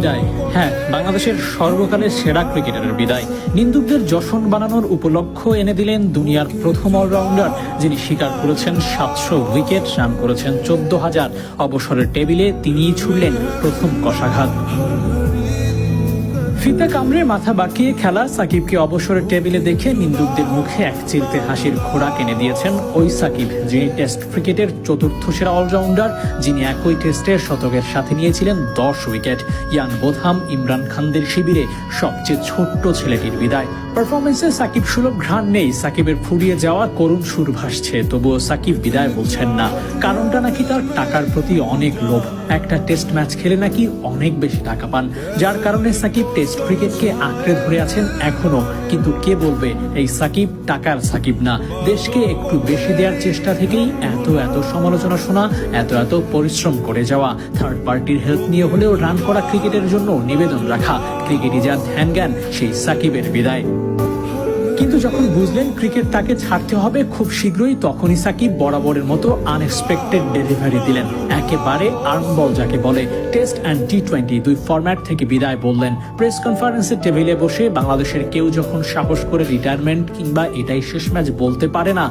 বিদায়। হ্যাঁ, বাংলাদেশের সর্বকালের সেরা ক্রিকেটারের বিদায়। নিন্দুকদের যশন বানানোর উপলক্ষ এনে দিলেন দুনিয়ার প্রথম অলরাউন্ডার, যিনি শিকার করেছেন 700 উইকেট, রান করেছেন 14,000। অবসরের টেবিলে তিনিই ছুড়লেন প্রথম কষাঘাত। ফিতা কামড়ে মাথা বাঁকিয়ে খেলা সাকিবকে অবসরের টেবিলে দেখে নিন্দুকদের মুখে এক চিলতে হাসির খোরাক এনে দিয়েছেন ওই সাকিব, যিনি টেস্ট ক্রিকেটের চতুর্থ সেরা অলরাউন্ডার, যিনি একই টেস্টের শতকের সাথে নিয়েছিলেন 10 উইকেট। ইয়ান বোথাম, ইমরান খানদের শিবিরে সবচেয়ে ছোট্ট ছেলেটির বিদায়। পারফরমেন্সে সাকিব সুলভ ঘ্রাণ নেই, সাকিবের ফুরিয়ে যাওয়া করুণ সুর ভাসছে, তবুও সাকিব বিদায় বলছেন না। কারণটা নাকি তার টাকার প্রতি অনেক লোভ। একটা টেস্ট ম্যাচ খেলে নাকি অনেক বেশি টাকা পান, যার কারণে সাকিব টেস্ট ক্রিকেটকে আঁকড়ে ধরে আছেন এখনো। কিন্তু কে বলবে এই সাকিব টাকার সাকিব না? দেশকে একটু বেশি দেওয়ার চেষ্টা থেকেই এত সমালোচনা শোনা, এত পরিশ্রম করে যাওয়া, থার্ড পার্টির হেল্প নিয়ে হলেও রান করা ক্রিকেটের জন্য নিবেদন রাখা, ক্রিকেটই যার ধ্যান জ্ঞান, সেই সাকিবের বিদায়। কিন্তু যখন বুঝলেন ক্রিকেট তাকে ছাড়তে হবে খুব শীঘ্রই, তখনই সাকিব বরাবরের মতো আনএক্সপেক্টেড ডেলিভারি দিলেন। একেবারে আর্ম বল যাকে বলে, টেস্ট অ্যান্ড টি20 দুই ফরম্যাট থেকে বিদায় বললেন। প্রেস কনফারেন্সের টেবিলে বসে বাংলাদেশের কেউ যখন সাহস করে রিটায়ারমেন্ট কিংবা এটাই শেষ ম্যাচ বলতে পারে না,